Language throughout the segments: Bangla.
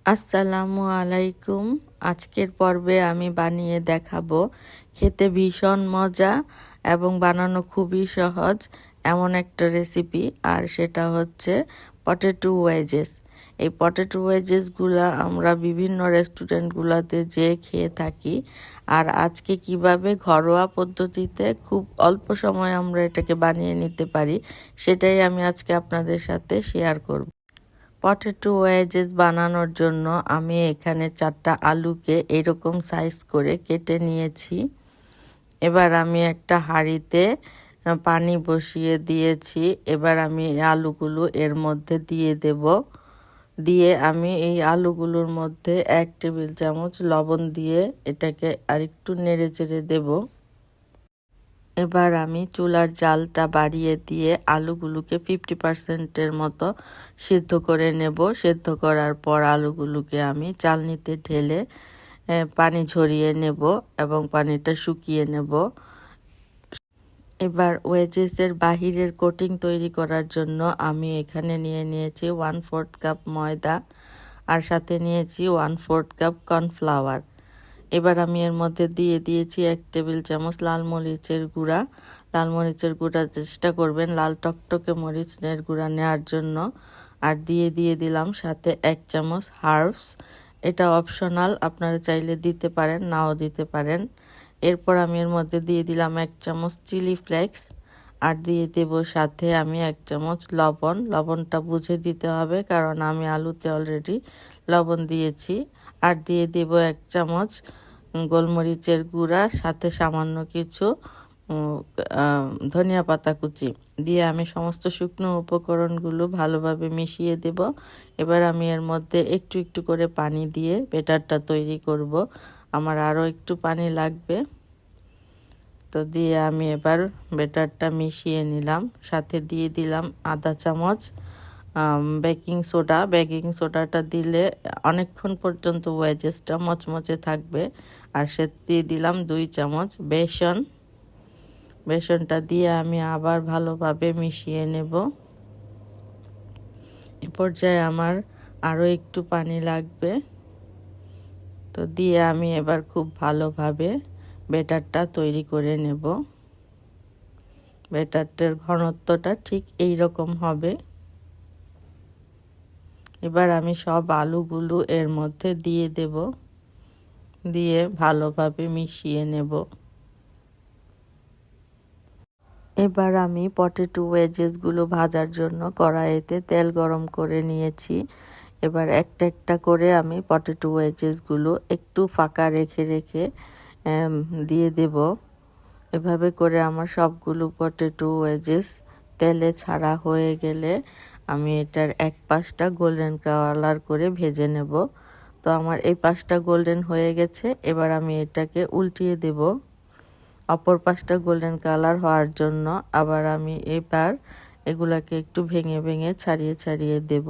আসসালামু আলাইকুম। আজকের পর্বে আমি বানিয়ে দেখাবো খেতে ভীষণ মজা এবং বানানো খুবই সহজ এমন একটা রেসিপি, আর সেটা হচ্ছে পটেটো ওয়েজেস। এই পটেটো ওয়েজেসগুলা আমরা বিভিন্ন রেস্টুরেন্টগুলোতে যেয়ে খেয়ে থাকি, আর আজকে কিভাবে ঘরোয়া পদ্ধতিতে খুব অল্প সময়ে আমরা এটাকে বানিয়ে নিতে পারি সেটাই আমি আজকে আপনাদের সাথে শেয়ার করব। পটেটো ওয়েজেস বানানোর জন্য আমি এখানে 4টা আলুকে এরকম সাইজ করে কেটে নিয়েছি। এবার আমি একটা হাঁড়িতে পানি বসিয়ে দিয়েছি। এবার আমি এই আলুগুলো এর মধ্যে দিয়ে দেব। দিয়ে আমি এই আলুগুলোর মধ্যে 1 টেবিল চামচ লবণ দিয়ে এটাকে আরেকটু নেড়ে চেড়ে দেব। এবার আমি চুলার জালটা বাড়িয়ে দিয়ে আলুগুলোকে 50%-এর মতো সিদ্ধ করে নেব। সিদ্ধ করার পর আলুগুলোকে আমি চালনিতে ঢেলে পানি ঝরিয়ে নেব এবং পানিটা শুকিয়ে নেব। এবার ওয়েজেসের বাহিরের কোটিং তৈরি করার জন্য আমি এখানে নিয়েছি 1/4 কাপ ময়দা, আর সাথে নিয়েছি 1/4 কাপ কর্নফ্লাওয়ার। এবার আমি এর মধ্যে দিয়ে দিয়েছি 1 টেবিল চামচ লাল মরিচের গুঁড়া। লাল মরিচের গুঁড়া চেষ্টা করবেন লাল টকটকে মরিচের গুঁড়া নেওয়ার জন্য। আর দিয়ে দিলাম সাথে 1 চামচ হার্বস। এটা অপশনাল, আপনারা চাইলে দিতে পারেন, নাও দিতে পারেন। এরপর আমি এর মধ্যে দিয়ে দিলাম 1 চামচ চিলি ফ্লেক্স, আর দিয়ে দেব সাথে আমি 1 চামচ লবণ। লবণটা বুঝে দিতে হবে কারণ আমি আলুতে অলরেডি লবণ দিয়েছি। আর দিয়ে দেব 1 চামচ গোলমরিচের গুঁড়া, সাথে সামান্য কিছু ধনিয়া পাতা কুচি দিয়ে আমি সমস্ত শুকনো উপকরণগুলো ভালোভাবে মিশিয়ে দেব। এবার আমি এর মধ্যে একটু একটু করে পানি দিয়ে ব্যাটারটা তৈরি করব। আমার আরও একটু পানি লাগবে। তো দিয়ে আমি এবার ব্যাটারটা মিশিয়ে নিলাম। সাথে দিয়ে দিলাম আধা চামচ বেকিং সোডা। বেকিং সোডাটা দিলে অনেকক্ষণ পর্যন্ত ওয়েজেসটা মচমচে থাকবে। আর সে দিয়ে দিলাম 2 চামচ বেসন। বেসনটা দিয়ে আমি আবার ভালোভাবে মিশিয়ে নেব। এ পর্যায়ে আমার আরও একটু পানি লাগবে। তো দিয়ে আমি এবার খুব ভালোভাবে ব্যাটারটা তৈরি করে নেব। ব্যাটারটার ঘনত্বটা ঠিক এই রকম হবে। এবার আমি সব আলুগুলো এর মধ্যে দিয়ে দেব, দিয়ে ভালোভাবে মিশিয়ে নেব। এবার আমি পটেটো ওয়েজেসগুলো ভাজার জন্য কড়াইতে তেল গরম করে নিয়েছি। এবার একটা একটা করে আমি পটেটো ওয়েজেসগুলো একটু ফাঁকা রেখে রেখে দিয়ে দেব। এভাবে করে আমার সবগুলো পটেটো ওয়েজেস তেলে ছাড়া হয়ে গেলে আমি এটার এক পাশটা গোল্ডেন কালার করে ভেজে নেব। তো আমার এই পাশটা গোল্ডেন হয়ে গেছে। এবার আমি এটাকে উল্টিয়ে দেব অপর পাশটা গোল্ডেন কালার হওয়ার জন্য। আবার আমি এবার এগুলাকে একটু ভেঙে ভেঙে ছাড়িয়ে ছাড়িয়ে দেব।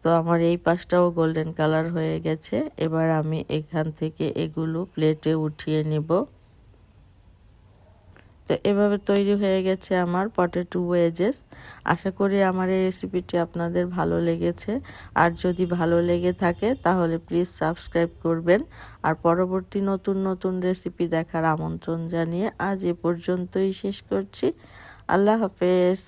তো আমার এই পাশটাও গোল্ডেন কালার হয়ে গেছে। এবার আমি এখান থেকে এগুলো প্লেটে উঠিয়ে নিব। তো এভাবে তৈরি হয়ে গেছে আমার পটেটো ওয়েজেস। আশা করি আমার এই রেসিপিটি আপনাদের ভালো লেগেছে। আর যদি ভালো লেগে থাকে তাহলে প্লিজ সাবস্ক্রাইব করবেন। আর পরবর্তী নতুন নতুন রেসিপি দেখার আমন্ত্রণ জানিয়ে আজ এ পর্যন্তই শেষ করছি। আল্লাহ হাফেজ।